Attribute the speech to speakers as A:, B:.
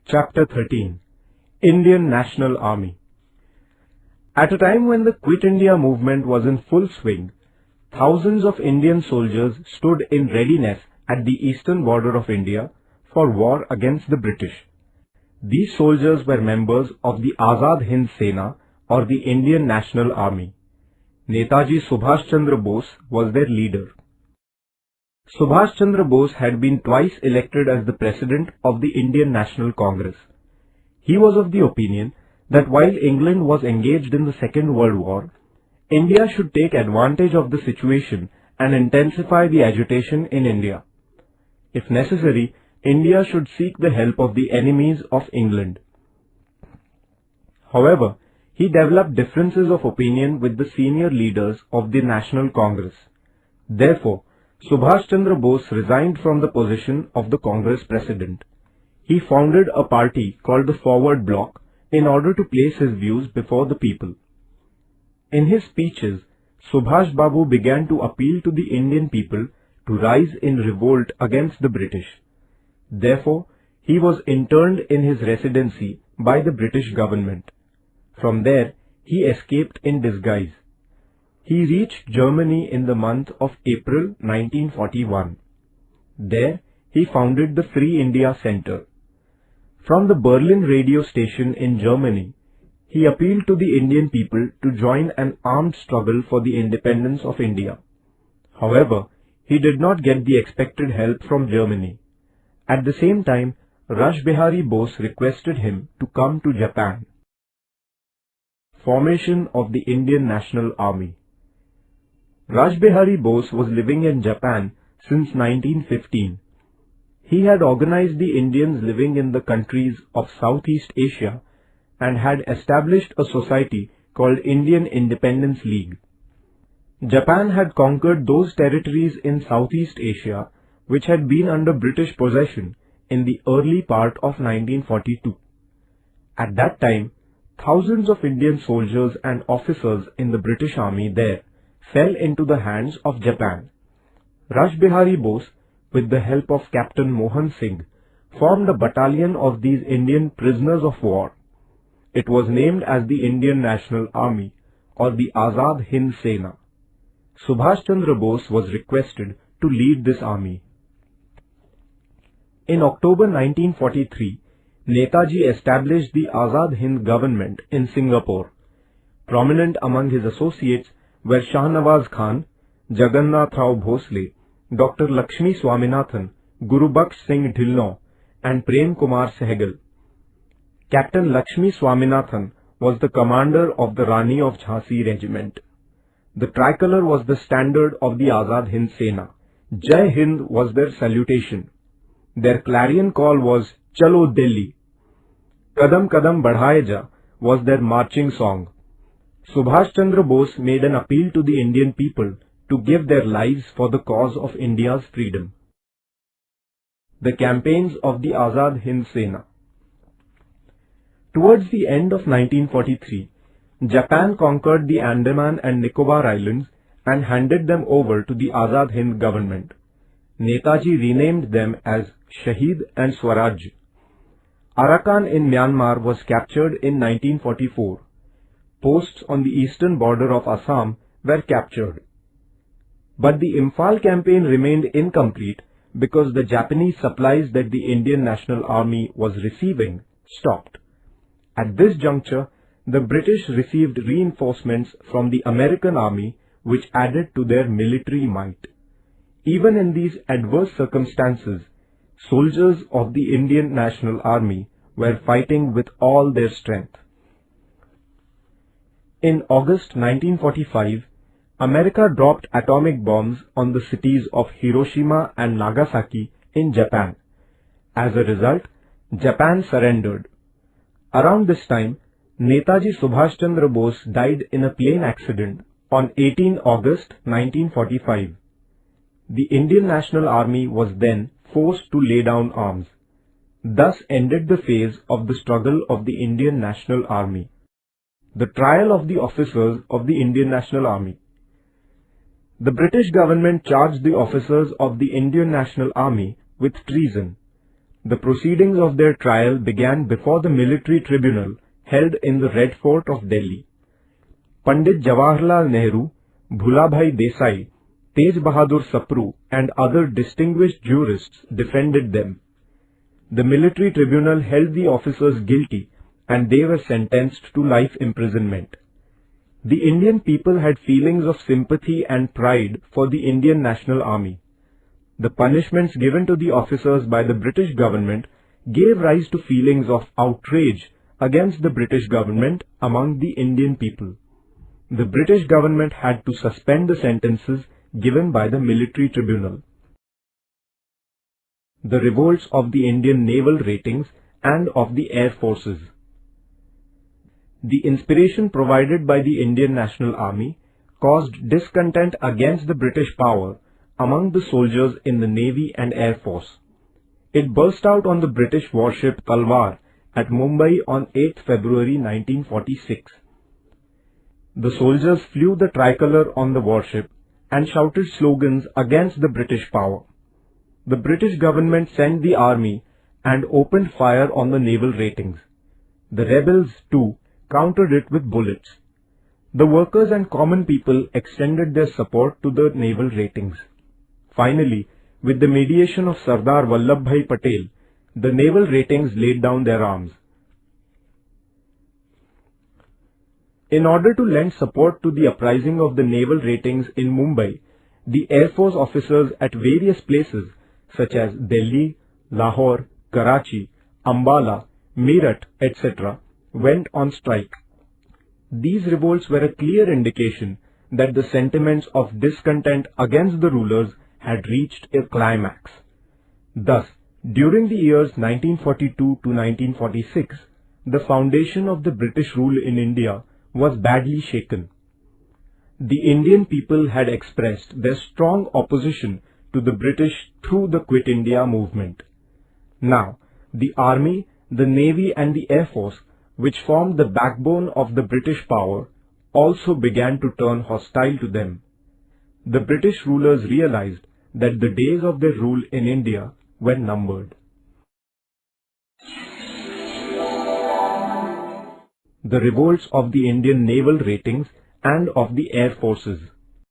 A: Chapter 13 Indian National Army. At a time when the Quit India movement was in full swing, thousands of Indian soldiers stood in readiness at the eastern border of India for war against the British. These soldiers were members of the Azad Hind Sena or the Indian National Army. Netaji Subhash Chandra Bose was their leader. Subhash Chandra Bose had been twice elected as the president of the Indian National Congress. He was of the opinion that while England was engaged in the Second World War, India should take advantage of the situation and intensify the agitation in India. If necessary, India should seek the help of the enemies of England. However, he developed differences of opinion with the senior leaders of the National Congress. Therefore, Subhash Chandra Bose resigned from the position of the Congress president. He founded a party called the Forward Bloc in order to place his views before the people. In his speeches, Subhash Babu began to appeal to the Indian people to rise in revolt against the British. Therefore, he was interned in his residency by the British government. From there, he escaped in disguise. He reached Germany in the month of April 1941. There, he founded the Free India Center. From the Berlin radio station in Germany, he appealed to the Indian people to join an armed struggle for the independence of India. However, he did not get the expected help from Germany. At the same time, Rash Behari Bose requested him to come to Japan. Formation of the Indian National Army. Rash Behari Bose was living in Japan since 1915. He had organized the Indians living in the countries of Southeast Asia and had established a society called Indian Independence League. Japan had conquered those territories in Southeast Asia which had been under British possession in the early part of 1942. At that time, thousands of Indian soldiers and officers in the British Army there fell into the hands of Japan. Rash Behari Bose, with the help of Captain Mohan Singh, formed a battalion of these Indian prisoners of war. It was named as the Indian National Army or the Azad Hind Sena. Subhash Chandra Bose was requested to lead this army. In October 1943, Netaji established the Azad Hind government in Singapore. Prominent among his associates were Shahnawaz Khan, Jagannath Rao Bhosle, Dr. Lakshmi Swaminathan, Gurubaksh Singh Dhillon, and Prem Kumar Sehgal. Captain Lakshmi Swaminathan was the commander of the Rani of Jhansi regiment. The tricolor was the standard of the Azad Hind Sena. Jai Hind was their salutation. Their clarion call was Chalo Delhi. Kadam Kadam Badhaye Ja was their marching song. Subhash Chandra Bose made an appeal to the Indian people to give their lives for the cause of India's freedom. The campaigns of the Azad Hind Sena. Towards the end of 1943, Japan conquered the Andaman and Nicobar Islands and handed them over to the Azad Hind government. Netaji renamed them as Shaheed and Swaraj. Arakan in Myanmar was captured in 1944. Posts on the eastern border of Assam were captured. But the Imphal campaign remained incomplete because the Japanese supplies that the Indian National Army was receiving stopped. At this juncture, the British received reinforcements from the American Army which added to their military might. Even in these adverse circumstances, soldiers of the Indian National Army were fighting with all their strength. In August 1945, America dropped atomic bombs on the cities of Hiroshima and Nagasaki in Japan. As a result, Japan surrendered. Around this time, Netaji Subhash Chandra Bose died in a plane accident on 18 August 1945. The Indian National Army was then forced to lay down arms. Thus ended the phase of the struggle of the Indian National Army. The trial of the officers of the Indian National Army. The British government charged the officers of the Indian National Army with treason. The proceedings of their trial began before the military tribunal held in the Red Fort of Delhi. Pandit Jawaharlal Nehru, Bhulabhai Desai, Tej Bahadur Sapru and other distinguished jurists defended them. The military tribunal held the officers guilty and they were sentenced to life imprisonment. The Indian people had feelings of sympathy and pride for the Indian National Army. The punishments given to the officers by the British government gave rise to feelings of outrage against the British government among the Indian people. The British government had to suspend the sentences given by the military tribunal. The revolts of the Indian naval ratings and of the air forces. The inspiration provided by the Indian National Army caused discontent against the British power among the soldiers in the Navy and Air Force. It burst out on the British warship Talwar at Mumbai on 8 February 1946. The soldiers flew the tricolour on the warship and shouted slogans against the British power. The British government sent the army and opened fire on the naval ratings. The rebels, too, countered it with bullets. The workers and common people extended their support to the naval ratings. Finally, with the mediation of Sardar Vallabhbhai Patel, the naval ratings laid down their arms. In order to lend support to the uprising of the naval ratings in Mumbai, the Air Force officers at various places such as Delhi, Lahore, Karachi, Ambala, Meerut, etc. went on strike. These revolts were a clear indication that the sentiments of discontent against the rulers had reached a climax. Thus, during the years 1942 to 1946, the foundation of the British rule in India was badly shaken. The Indian people had expressed their strong opposition to the British through the Quit India movement. Now, the Army, the Navy and the Air Force, which formed the backbone of the British power, also began to turn hostile to them. The British rulers realized that the days of their rule in India were numbered. The revolts of the Indian naval ratings and of the air forces.